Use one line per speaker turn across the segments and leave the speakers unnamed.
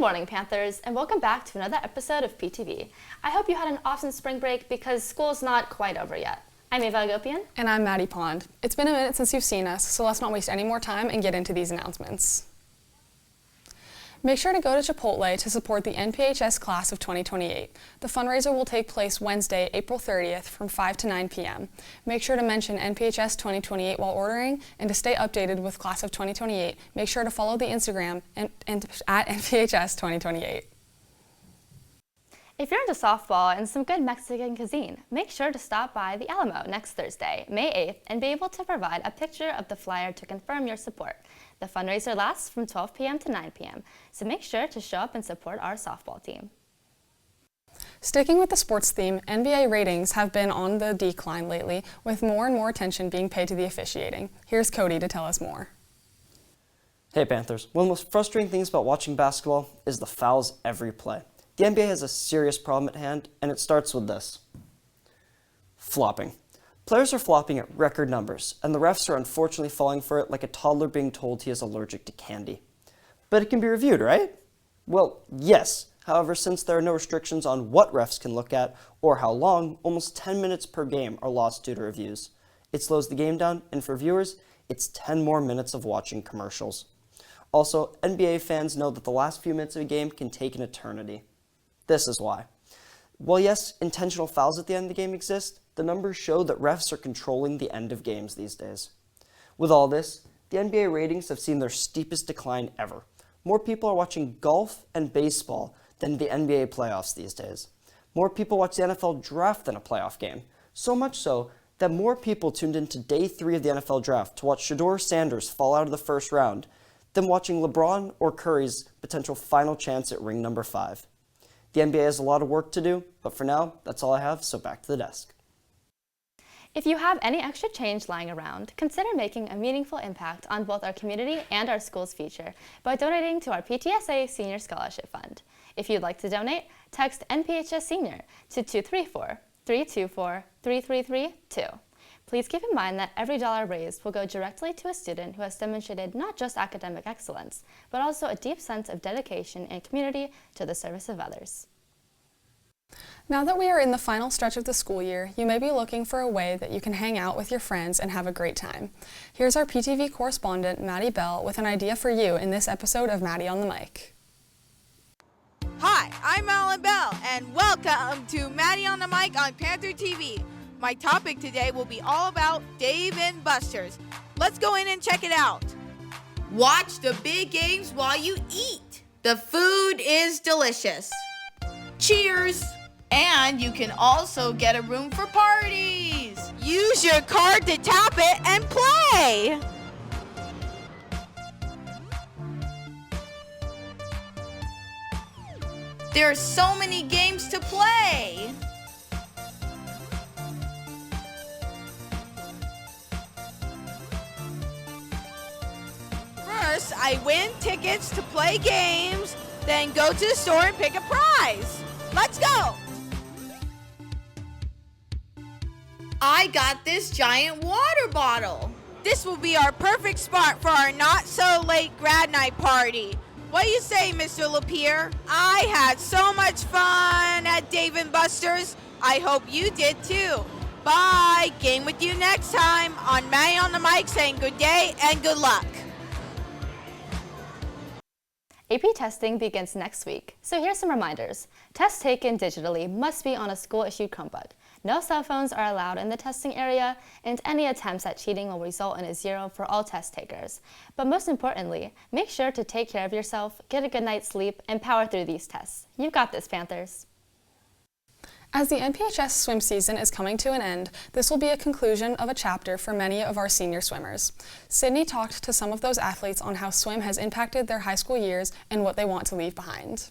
morning, Panthers, and welcome back to another episode of PTV. I hope you had an awesome spring break because school's not quite over yet. I'm Ava Agopian.
And I'm Maddie Pond. It's been a minute since you've seen us, so let's not waste any more time and get into these announcements. Make sure to go to Chipotle to support the NPHS class of 2028. The fundraiser will take place Wednesday, April 30th from 5 to 9 p.m. Make sure to mention NPHS 2028 while ordering, and to stay updated with class of 2028, make sure to follow the Instagram and at NPHS 2028.
If you're into softball and some good Mexican cuisine, make sure to stop by the Alamo next Thursday, May 8th, and be able to provide a picture of the flyer to confirm your support. The fundraiser lasts from 12 p.m. to 9 p.m., so make sure to show up and support our softball team.
Sticking with the sports theme, NBA ratings have been on the decline lately, with more and more attention being paid to the officiating. Here's Cody to tell us more.
Hey Panthers, one of the most frustrating things about watching basketball is the fouls every play. The NBA has a serious problem at hand, and it starts with this. Flopping. Players are flopping at record numbers, and the refs are unfortunately falling for it like a toddler being told he is allergic to candy. But it can be reviewed, right? Well, yes. However, since there are no restrictions on what refs can look at or how long, almost 10 minutes per game are lost due to reviews. It slows the game down, and for viewers, it's 10 more minutes of watching commercials. Also, NBA fans know that the last few minutes of a game can take an eternity. This is why. While yes, intentional fouls at the end of the game exist, the numbers show that refs are controlling the end of games these days. With all this, the NBA ratings have seen their steepest decline ever. More people are watching golf and baseball than the NBA playoffs these days. More people watch the NFL draft than a playoff game. So much so that more people tuned into day 3 of the NFL draft to watch Shedeur Sanders fall out of the first round than watching LeBron or Curry's potential final chance at ring number 5. The NBA has a lot of work to do, but for now, that's all I have, so back to the desk.
If you have any extra change lying around, consider making a meaningful impact on both our community and our school's future by donating to our PTSA Senior Scholarship Fund. If you'd like to donate, text NPHS Senior to 234-324-3332. Please keep in mind that every dollar raised will go directly to a student who has demonstrated not just academic excellence, but also a deep sense of dedication and community to the service of others.
Now that we are in the final stretch of the school year, you may be looking for a way that you can hang out with your friends and have a great time. Here's our PTV correspondent, Maddie Bell, with an idea for you in this episode of Maddie on the Mic.
Hi, I'm Alan Bell, and welcome to Maddie on the Mic on Panther TV. My topic today will be all about Dave & Buster's. Let's go in and check it out. Watch the big games while you eat. The food is delicious. Cheers! And you can also get a room for parties. Use your card to tap it and play. There are so many games to play. First, I win tickets to play games, then go to the store and pick a prize. Let's go! I got this giant water bottle. This will be our perfect spot for our not-so-late grad night party. What do you say, Mr. Lapierre? I had so much fun at Dave & Buster's. I hope you did too. Bye. Game with you next time on Maddie on the Mic saying good day and good luck.
AP testing begins next week, so here's some reminders. Tests taken digitally must be on a school-issued Chromebook. No cell phones are allowed in the testing area, and any attempts at cheating will result in a 0 for all test takers. But most importantly, make sure to take care of yourself, get a good night's sleep, and power through these tests. You've got this, Panthers.
As the NPHS swim season is coming to an end, this will be a conclusion of a chapter for many of our senior swimmers. Sydney talked to some of those athletes on how swim has impacted their high school years and what they want to leave behind.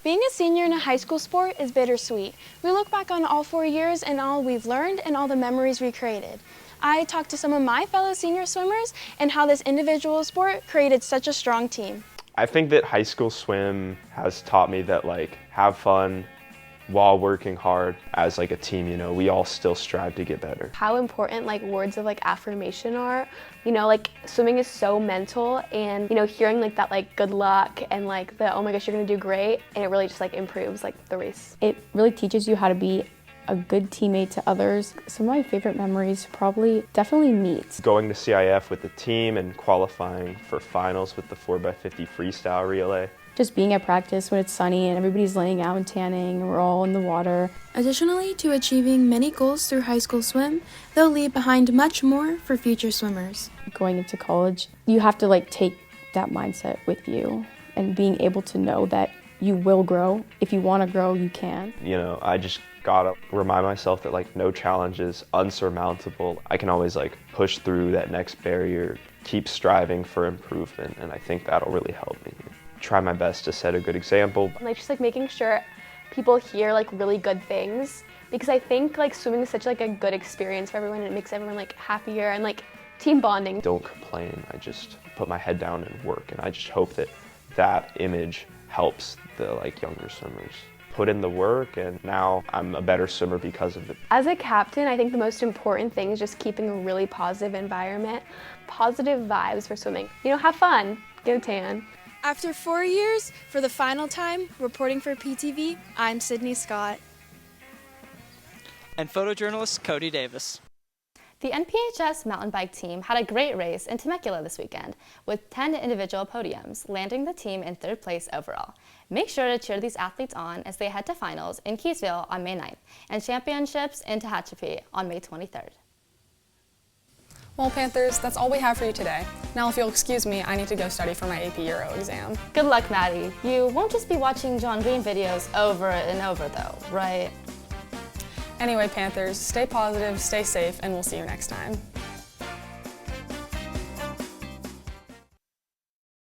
Being a senior in a high school sport is bittersweet. We look back on all 4 years and all we've learned and all the memories we created. I talked to some of my fellow senior swimmers and how this individual sport created such a strong team.
I think that high school swim has taught me that have fun, while working hard as like a team, you know, we all still strive to get better.
How important like words of like affirmation are. You know, like swimming is so mental, and you know, hearing like that like good luck and like the oh my gosh you're gonna do great, and it really just like improves like the race.
It really teaches you how to be a good teammate to others. Some of my favorite memories definitely meets.
Going to CIF with the team and qualifying for finals with the 4x50 freestyle relay.
Just being at practice when it's sunny and everybody's laying out and tanning and we're all in the water.
Additionally to achieving many goals through high school swim, they'll leave behind much more for future swimmers.
Going into college, you have to like take that mindset with you and being able to know that you will grow. If you want to grow, you can.
You know, I just gotta remind myself that like no challenge is unsurmountable. I can always like push through that next barrier, keep striving for improvement, and I think that'll really help me. Try my best to set a good example.
Like just like making sure people hear like really good things, because I think like swimming is such like a good experience for everyone, and it makes everyone like happier and like team bonding.
Don't complain, I just put my head down and work, and I just hope that that image helps the like younger swimmers. Put in the work, and now I'm a better swimmer because of it.
As a captain, I think the most important thing is just keeping a really positive environment, positive vibes for swimming. You know, have fun, get a tan.
After 4 years, for the final time, reporting for PTV, I'm Sydney Scott.
And photojournalist Cody Davis.
The NPHS mountain bike team had a great race in Temecula this weekend, with 10 individual podiums, landing the team in 3rd place overall. Make sure to cheer these athletes on as they head to finals in Keysville on May 9th and championships in Tehachapi on May 23rd.
Well, Panthers, that's all we have for you today. Now, if you'll excuse me, I need to go study for my AP Euro exam.
Good luck, Maddie. You won't just be watching John Green videos over and over though, right?
Anyway, Panthers, stay positive, stay safe, and we'll see you next time.